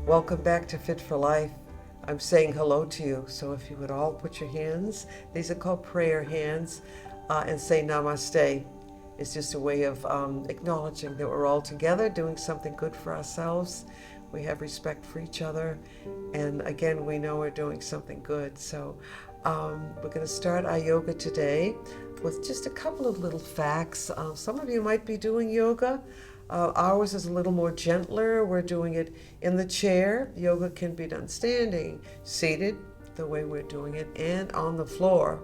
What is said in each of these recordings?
Welcome back to Fit for Life. I'm saying hello to you. So if you would all put your hands, these are called prayer hands, and say Namaste. It's just a way of acknowledging that we're all together doing something good for ourselves. We have respect for each other. And again, we know we're doing something good. So we're going to start our yoga today with just a couple of little facts. Some of you might be doing yoga. Ours is a little more gentler. We're doing it in the chair. Yoga can be done standing, seated, the way we're doing it, and on the floor.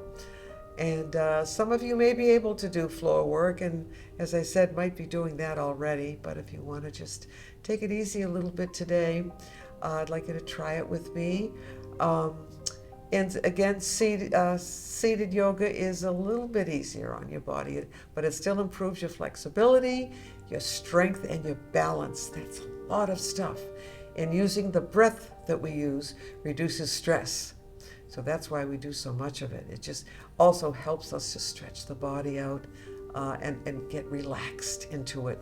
And some of you may be able to do floor work, and as I said, might be doing that already. But if you want to just take it easy a little bit today, I'd like you to try it with me. And again, seated yoga is a little bit easier on your body, but it still improves your flexibility, your strength, and your balance. That's a lot of stuff. And using the breath that we use reduces stress. So that's why we do so much of it. It just also helps us to stretch the body out and get relaxed into it.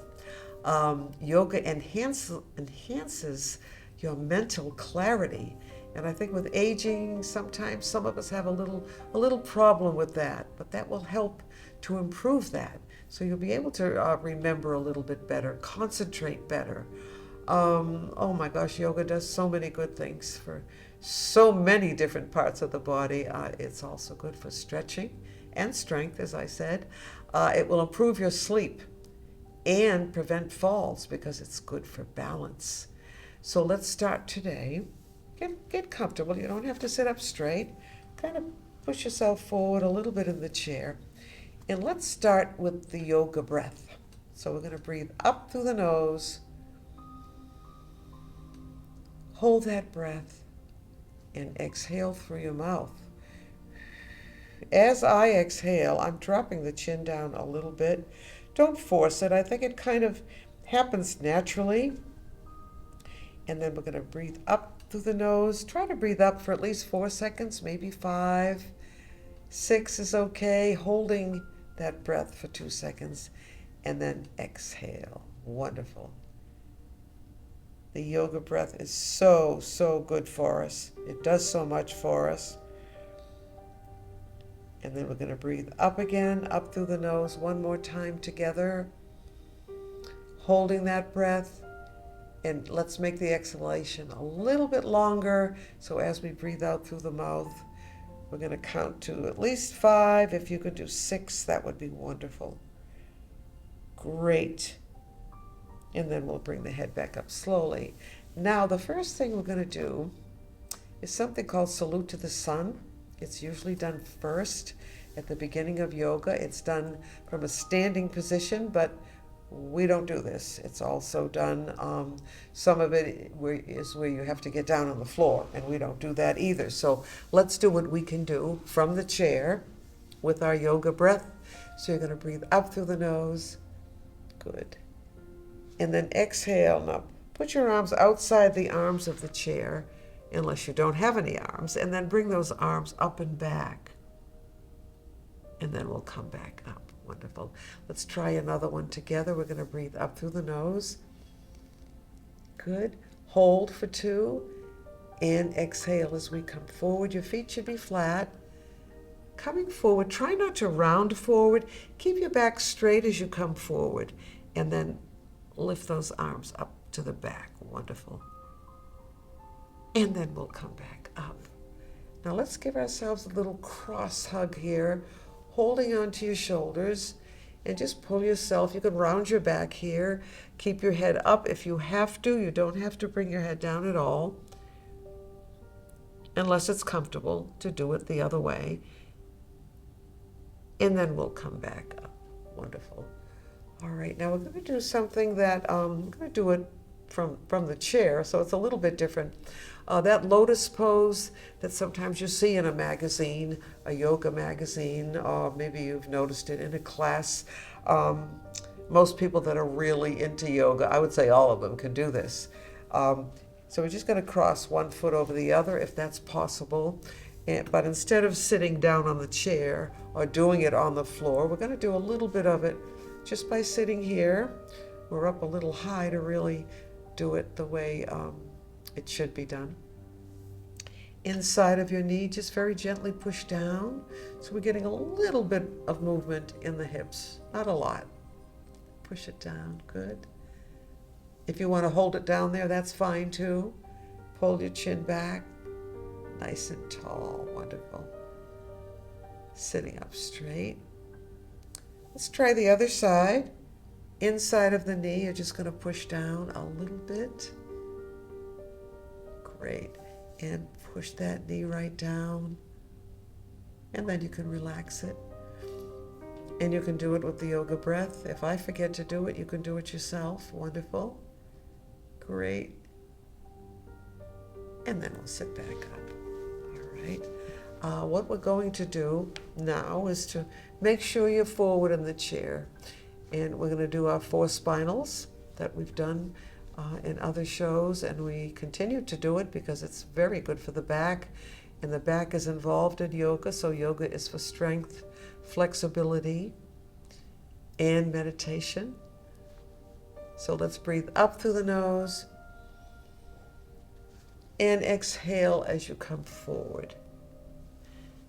Yoga enhances your mental clarity. And I think with aging, sometimes some of us have a little problem with that, but that will help to improve that. So you'll be able to remember a little bit better, concentrate better. Oh my gosh, yoga does so many good things for so many different parts of the body. It's also good for stretching and strength, as I said. It will improve your sleep and prevent falls because it's good for balance. So let's start today. Get comfortable. You don't have to sit up straight. Kind of push yourself forward a little bit in the chair. And let's start with the yoga breath. So we're going to breathe up through the nose. Hold that breath and exhale through your mouth. As I exhale, I'm dropping the chin down a little bit. Don't force it. I think it kind of happens naturally. And then we're going to breathe up through the nose. Try to breathe up for at least 4 seconds, maybe 5. 6 is okay. Holding that breath for 2 seconds. And then exhale. Wonderful. The yoga breath is so good for us. It does so much for us. And then we're going to breathe up again, up through the nose one more time together. Holding that breath. And let's make the exhalation a little bit longer. So as we breathe out through the mouth, we're going to count to at least 5. If you could do 6, that would be wonderful. Great. And then we'll bring the head back up slowly. Now, the first thing we're going to do is something called Salute to the Sun. It's usually done first at the beginning of yoga. It's done from a standing position, but we don't do this. It's also done, some of it is where you have to get down on the floor, and we don't do that either. So let's do what we can do from the chair with our yoga breath. So you're going to breathe up through the nose. Good. And then exhale. Now put your arms outside the arms of the chair, unless you don't have any arms, and then bring those arms up and back. And then we'll come back up. Wonderful. Let's try another one together. We're going to breathe up through the nose. Good. Hold for 2 and exhale as we come forward. Your feet should be flat. Coming forward, try not to round forward. Keep your back straight as you come forward, and then lift those arms up to the back. Wonderful. And then we'll come back up. Now let's give ourselves a little cross hug here, holding onto your shoulders, and just pull yourself. You can round your back here. Keep your head up if you have to. You don't have to bring your head down at all, unless it's comfortable to do it the other way. And then we'll come back up. Wonderful. All right, now we're going to do something that I'm going to do it from the chair, so it's a little bit different. That lotus pose that sometimes you see in a magazine, a yoga magazine, or maybe you've noticed it in a class. Most people that are really into yoga, I would say all of them, can do this. So we're just going to cross one foot over the other if that's possible. But instead of sitting down on the chair or doing it on the floor, we're going to do a little bit of it just by sitting here. We're up a little high to really do it the way It should be done. Inside of your knee, just very gently push down. So we're getting a little bit of movement in the hips, not a lot. Push it down, good. If you want to hold it down there, that's fine too. Pull your chin back, nice and tall, wonderful. Sitting up straight. Let's try the other side. Inside of the knee, you're just going to push down a little bit. Great. And push that knee right down. And then you can relax it. And you can do it with the yoga breath. If I forget to do it, you can do it yourself. Wonderful. Great. And then we'll sit back up. All right. What we're going to do now is to make sure you're forward in the chair. And we're going to do our 4 spinals that we've done in other shows. And we continue to do it because it's very good for the back. And the back is involved in yoga. So yoga is for strength, flexibility, and meditation. So let's breathe up through the nose and exhale as you come forward.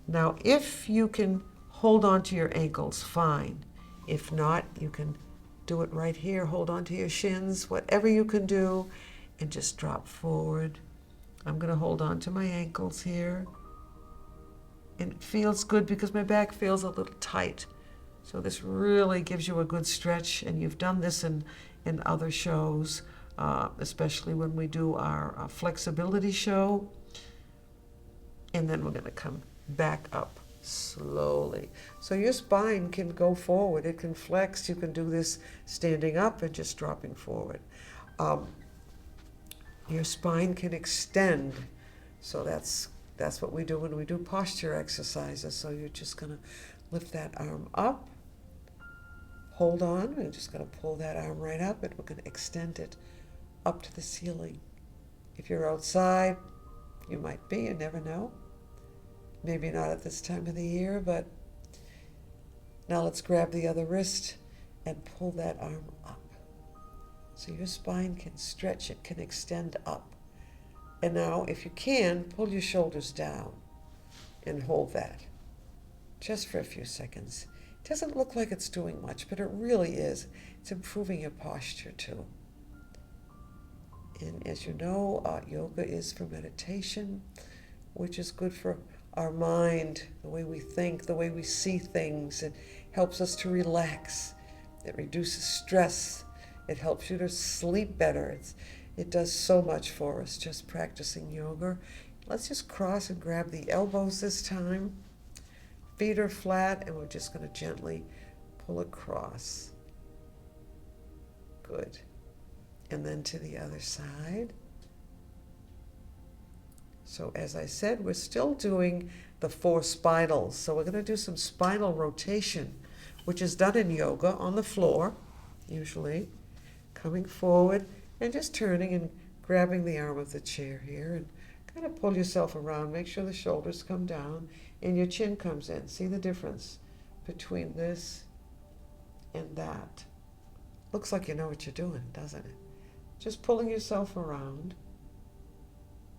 Now, if you can hold on to your ankles, fine. If not, you can do it right here. Hold on to your shins, whatever you can do, and just drop forward. I'm going to hold on to my ankles here. And it feels good because my back feels a little tight. So this really gives you a good stretch, and you've done this in other shows, especially when we do our flexibility show. And then we're going to come back up slowly. So your spine can go forward, it can flex. You can do this standing up and just dropping forward. Your spine can extend. So that's what we do when we do posture exercises. So you're just going to lift that arm up, hold on. We're just going to pull that arm right up, and we're going to extend it up to the ceiling. If you're outside, you might be, you never know. Maybe not at this time of the year, but now let's grab the other wrist and pull that arm up. So your spine can stretch, it can extend up. And now, if you can, pull your shoulders down and hold that just for a few seconds. It doesn't look like it's doing much, but it really is. It's improving your posture too. And as you know, yoga is for meditation, which is good for our mind, the way we think, the way we see things. It helps us to relax. It reduces stress. It helps you to sleep better. It does so much for us, just practicing yoga. Let's just cross and grab the elbows this time. Feet are flat, and we're just going to gently pull across. Good. And then to the other side. So as I said, we're still doing the 4 spinals. So we're going to do some spinal rotation, which is done in yoga on the floor, usually. Coming forward and just turning and grabbing the arm of the chair here and kind of pull yourself around. Make sure the shoulders come down and your chin comes in. See the difference between this and that? Looks like you know what you're doing, doesn't it? Just pulling yourself around.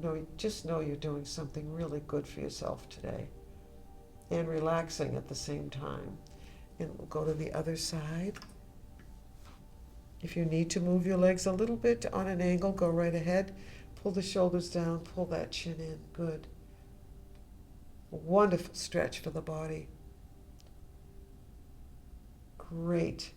No, just know you're doing something really good for yourself today and relaxing at the same time. And we'll go to the other side. If you need to move your legs a little bit on an angle, go right ahead. Pull the shoulders down, pull that chin in. Good. Wonderful stretch for the body. Great.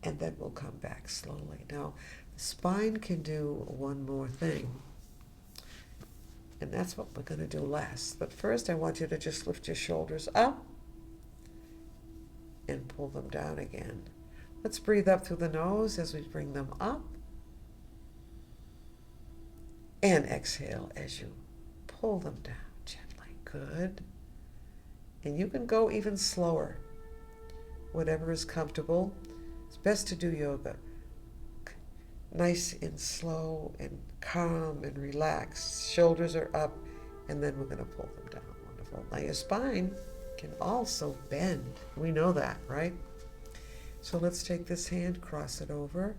And then we'll come back slowly. Now, the spine can do one more thing. And that's what we're going to do last. But first, I want you to just lift your shoulders up and pull them down again. Let's breathe up through the nose as we bring them up. And exhale as you pull them down gently. Good. And you can go even slower, whatever is comfortable. It's best to do yoga nice and slow and calm and relaxed. Shoulders are up, and then we're going to pull them down. Wonderful. Now your spine can also bend. We know that, right? So let's take this hand, cross it over,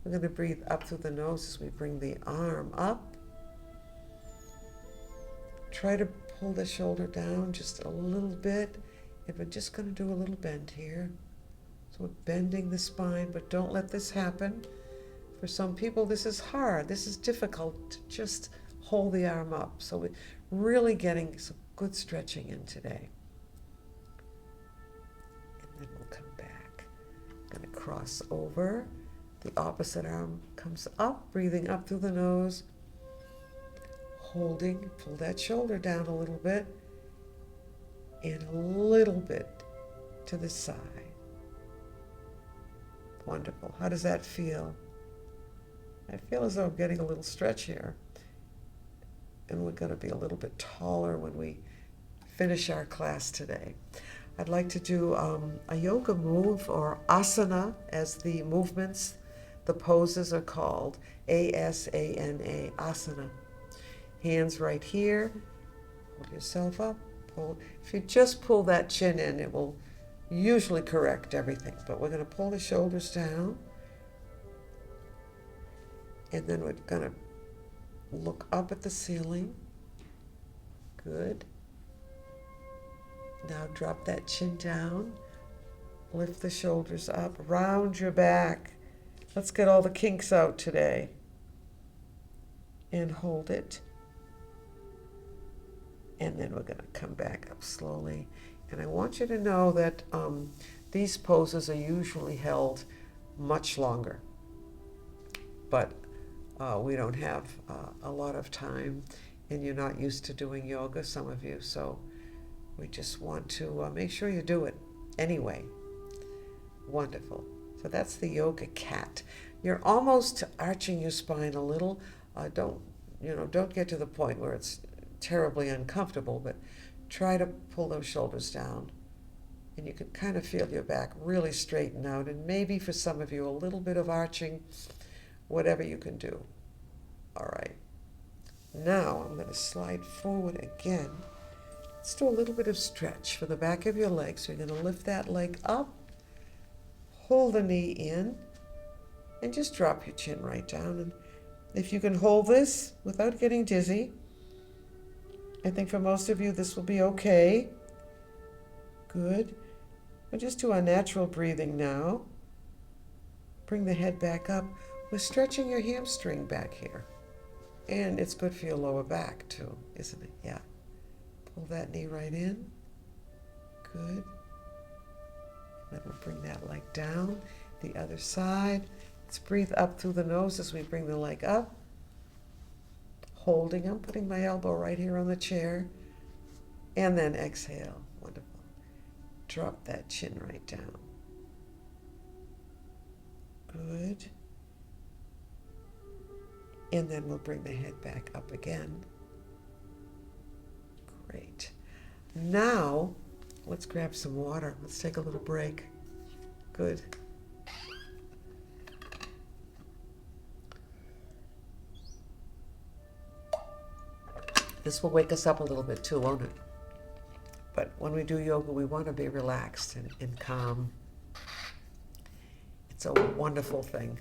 We're going to breathe up through the nose as we bring the arm up. Try to pull the shoulder down just a little bit. And we're just going to do a little bend here. So we're bending the spine, but don't let this happen. For some people, this is hard. This is difficult to just hold the arm up. So we're really getting some good stretching in today. And then we'll come back. I'm going to cross over. The opposite arm comes up, breathing up through the nose. Holding, pull that shoulder down a little bit. And a little bit to the side. Wonderful. How does that feel? I feel as though I'm getting a little stretch here. And we're going to be a little bit taller when we finish our class today. I'd like to do a yoga move, or asana, as the movements, the poses are called. A-S-A-N-A, asana. Hands right here. Hold yourself up. Pull. If you just pull that chin in, it will usually correct everything. But we're going to pull the shoulders down. And then we're going to look up at the ceiling. Good. Now drop that chin down. Lift the shoulders up. Round your back. Let's get all the kinks out today. And hold it. And then we're going to come back up slowly. And I want you to know that these poses are usually held much longer. But we don't have a lot of time, and you're not used to doing yoga, some of you, so we just want to make sure you do it anyway. Wonderful. So that's the yoga cat. You're almost arching your spine a little. Don't get to the point where it's terribly uncomfortable, but try to pull those shoulders down, and you can kind of feel your back really straighten out, and maybe for some of you a little bit of arching, whatever you can do. All right. Now I'm going to slide forward again. Let's do a little bit of stretch for the back of your leg. So you're going to lift that leg up, hold the knee in, and just drop your chin right down. And if you can hold this without getting dizzy, I think for most of you this will be okay. Good. We'll just do our natural breathing now. Bring the head back up. We're stretching your hamstring back here. And it's good for your lower back too, isn't it? Yeah. Pull that knee right in. Good. Then we'll bring that leg down. The other side. Let's breathe up through the nose as we bring the leg up. Holding, I'm putting my elbow right here on the chair. And then exhale. Wonderful. Drop that chin right down. Good. And then we'll bring the head back up again. Great. Now, let's grab some water. Let's take a little break. Good. This will wake us up a little bit too, won't it? But when we do yoga, we want to be relaxed and calm. It's a wonderful thing.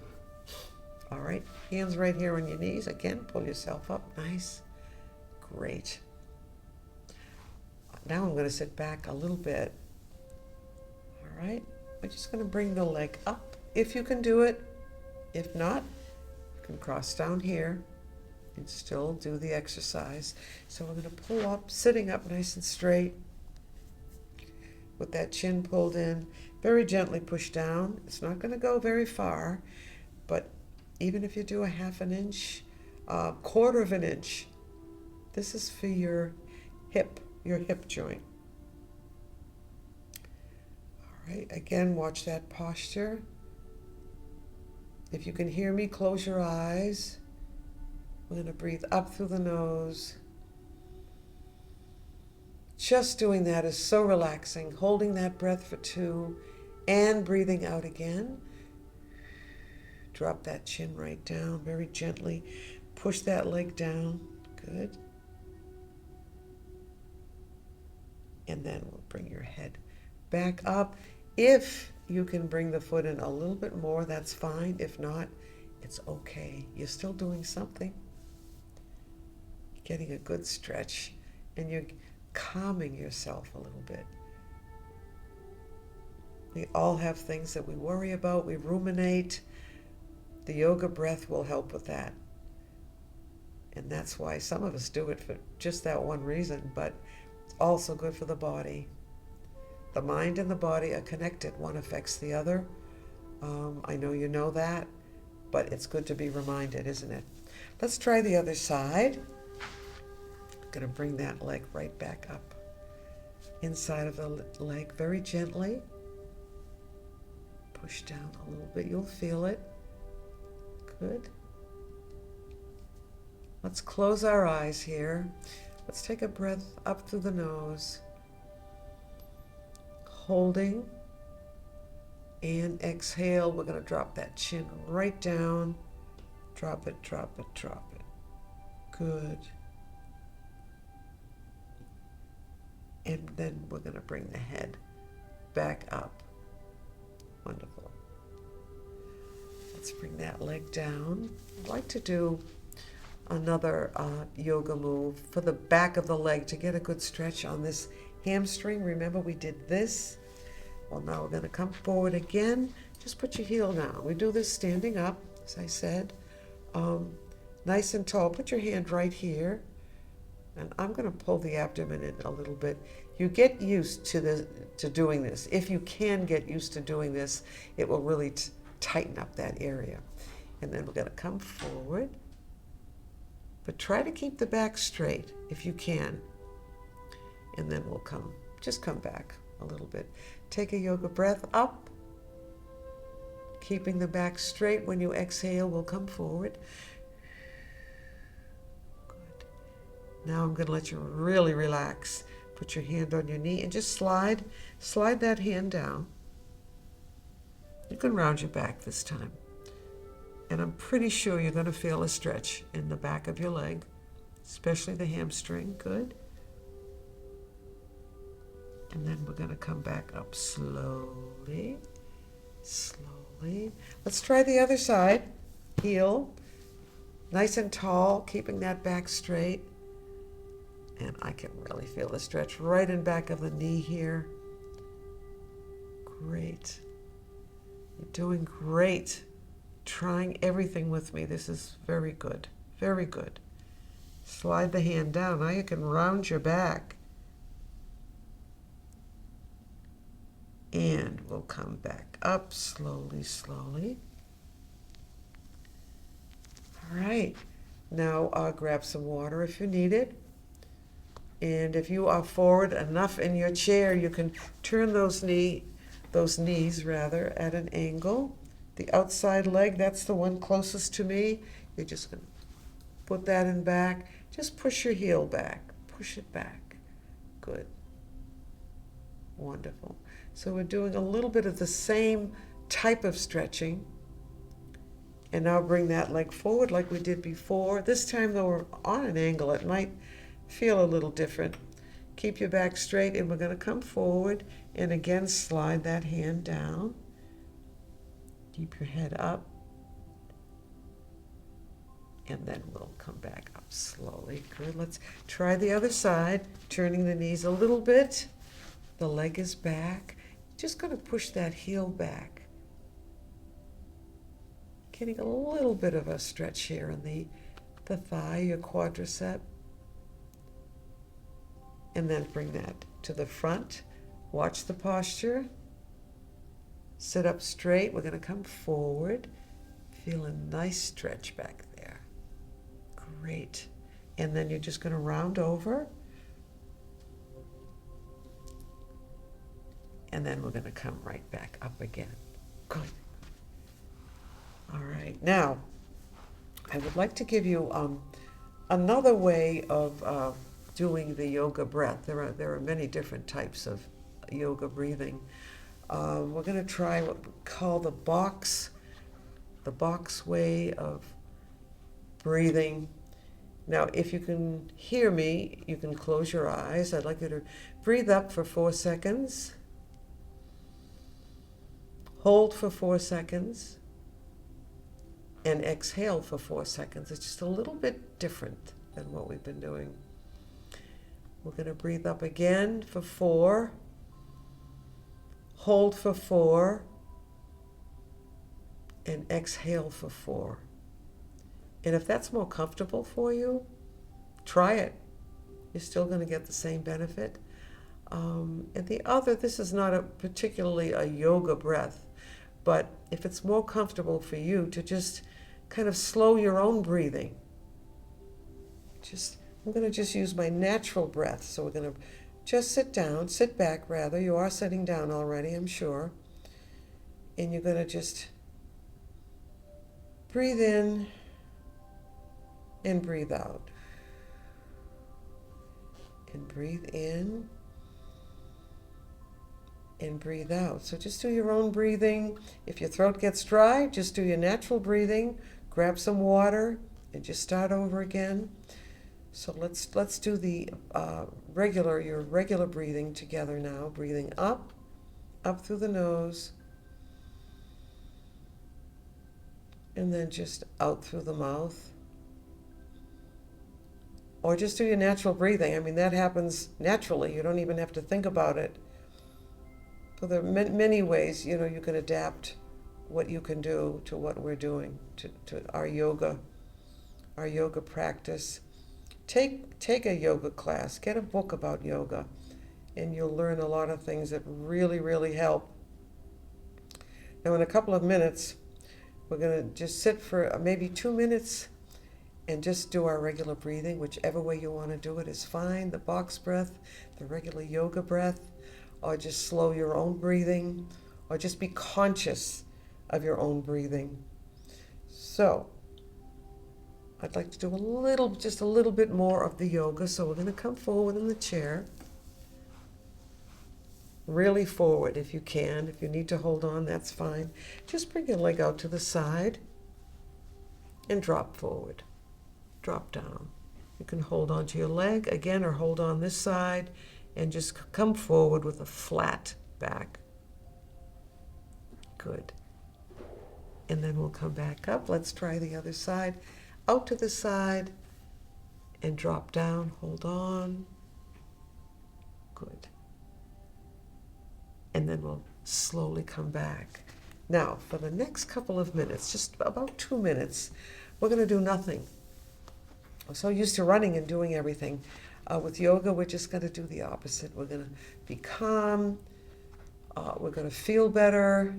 All right, hands right here on your knees. Again, pull yourself up. Nice. Great. Now I'm going to sit back a little bit. All right, we're just going to bring the leg up if you can do it. If not, you can cross down here and still do the exercise. So we're going to pull up, sitting up nice and straight with that chin pulled in. Very gently push down. It's not going to go very far, but even if you do a half an inch, quarter of an inch, this is for your hip joint. All right, again, watch that posture. If you can hear me, close your eyes. We're going to breathe up through the nose. Just doing that is so relaxing. Holding that breath for 2 and breathing out again. Drop that chin right down very gently. Push that leg down. Good. And then we'll bring your head back up. If you can bring the foot in a little bit more, that's fine. If not, It's okay. You're still doing something. You're getting a good stretch, and you're calming yourself a little bit. We all have things that we worry about, we ruminate. The yoga breath will help with that. And that's why some of us do it for just that one reason, but it's also good for the body. The mind and the body are connected. One affects the other. I know you know that, but it's good to be reminded, isn't it? Let's try the other side. I'm going to bring that leg right back up. Inside of the leg, very gently. Push down a little bit. You'll feel it. Good. Let's close our eyes here. Let's take a breath up through the nose. Holding. And exhale. We're going to drop that chin right down. Drop it, drop it, drop it. Good. And then we're going to bring the head back up. Wonderful. Let's bring that leg down. I'd like to do another yoga move for the back of the leg to get a good stretch on this hamstring. Remember, we did this. Well, now we're going to come forward again. Just put your heel down. We do this standing up, as I said. Nice and tall. Put your hand right here. And I'm going to pull the abdomen in a little bit. You get used to doing this. If you can get used to doing this, it will really tighten up that area. And then we're going to come forward. But try to keep the back straight if you can. And then we'll just come back a little bit. Take a yoga breath up. Keeping the back straight. When you exhale, we'll come forward. Now I'm going to let you really relax. Put your hand on your knee and just slide that hand down. You can round your back this time. And I'm pretty sure you're going to feel a stretch in the back of your leg, especially the hamstring. Good. And then we're going to come back up slowly, slowly. Let's try the other side. Heel, nice and tall, keeping that back straight. And I can really feel the stretch right in back of the knee here. Great. You're doing great. Trying everything with me. This is very good. Very good. Slide the hand down. Now you can round your back. And we'll come back up slowly, slowly. All right. Now grab some water if you need it. And if you are forward enough in your chair, you can turn those knees at an angle. The outside leg, that's the one closest to me. You're just going to put that in back. Just push your heel back. Push it back. Good. Wonderful. So we're doing a little bit of the same type of stretching. And now bring that leg forward like we did before. This time, though, we're on an angle. It might feel a little different. Keep your back straight, and we're going to come forward and again slide that hand down. Keep your head up. And then we'll come back up slowly. Good. Let's try the other side, turning the knees a little bit. The leg is back. Just going to push that heel back. Getting a little bit of a stretch here in the thigh, your quadricep. And then bring that to the front. Watch the posture. Sit up straight. We're going to come forward. Feel a nice stretch back there. Great. And then you're just going to round over. And then we're going to come right back up again. Good. All right. Now, I would like to give you another way of doing the yoga breath. There are many different types of yoga breathing. We're going to try what we call the box way of breathing. Now, if you can hear me, you can close your eyes. I'd like you to breathe up for 4 seconds. Hold for 4 seconds. and exhale for 4 seconds. It's just a little bit different than what we've been doing. We're going to breathe up again for 4, hold for 4, and exhale for 4. And if that's more comfortable for you, try it. You're still going to get the same benefit. And the other, this is not particularly a yoga breath, but if it's more comfortable for you to just kind of slow your own breathing. I'm going to just use my natural breath. So we're going to just sit back rather. You are sitting down already, I'm sure. And you're going to just breathe in and breathe out. And breathe in and breathe out. So just do your own breathing. If your throat gets dry, just do your natural breathing. Grab some water and just start over again. So let's do the your regular breathing together now. Breathing up through the nose, and then just out through the mouth. Or just do your natural breathing. I mean, that happens naturally. You don't even have to think about it. So there are many ways, you can adapt what you can do to what we're doing, to our yoga practice. Take a yoga class, get a book about yoga, and you'll learn a lot of things that really, really help. Now in a couple of minutes, we're going to just sit for maybe 2 minutes and just do our regular breathing. Whichever way you want to do it is fine. The box breath, the regular yoga breath, or just slow your own breathing, or just be conscious of your own breathing. So I'd like to do just a little bit more of the yoga. So we're going to come forward in the chair. Really forward if you can. If you need to hold on, that's fine. Just bring your leg out to the side and drop forward. Drop down. You can hold on to your leg again, or hold on this side and just come forward with a flat back. Good. And then we'll come back up. Let's try the other side. Out to the side and drop down. Hold on. Good. And then we'll slowly come back. Now, for the next couple of minutes, just about 2 minutes, we're going to do nothing. I'm so used to running and doing everything. With yoga, we're just going to do the opposite. We're going to be calm. We're going to feel better.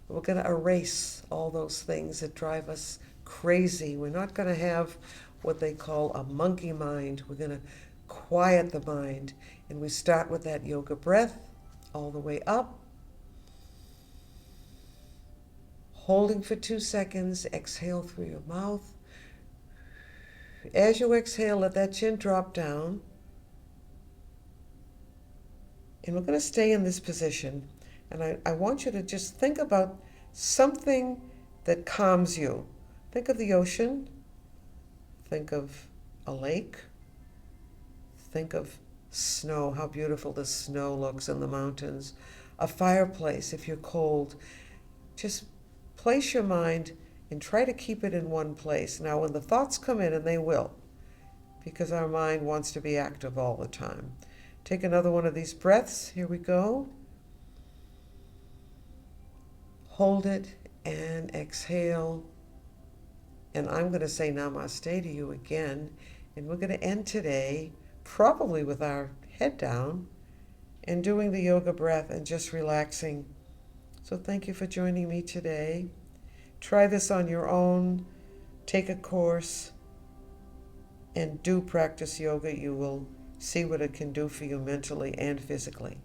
We're going to erase all those things that drive us crazy. We're not going to have what they call a monkey mind. We're going to quiet the mind. And we start with that yoga breath all the way up. Holding for 2 seconds. Exhale through your mouth. As you exhale, let that chin drop down. And we're going to stay in this position. And I want you to just think about something that calms you. Think of the ocean. Think of a lake. Think of snow, how beautiful the snow looks in the mountains. A fireplace if you're cold. Just place your mind and try to keep it in one place. Now, when the thoughts come in, and they will, because our mind wants to be active all the time. Take another one of these breaths. Here we go. Hold it and exhale. And I'm going to say namaste to you again. And we're going to end today probably with our head down and doing the yoga breath and just relaxing. So thank you for joining me today. Try this on your own. Take a course and do practice yoga. You will see what it can do for you mentally and physically.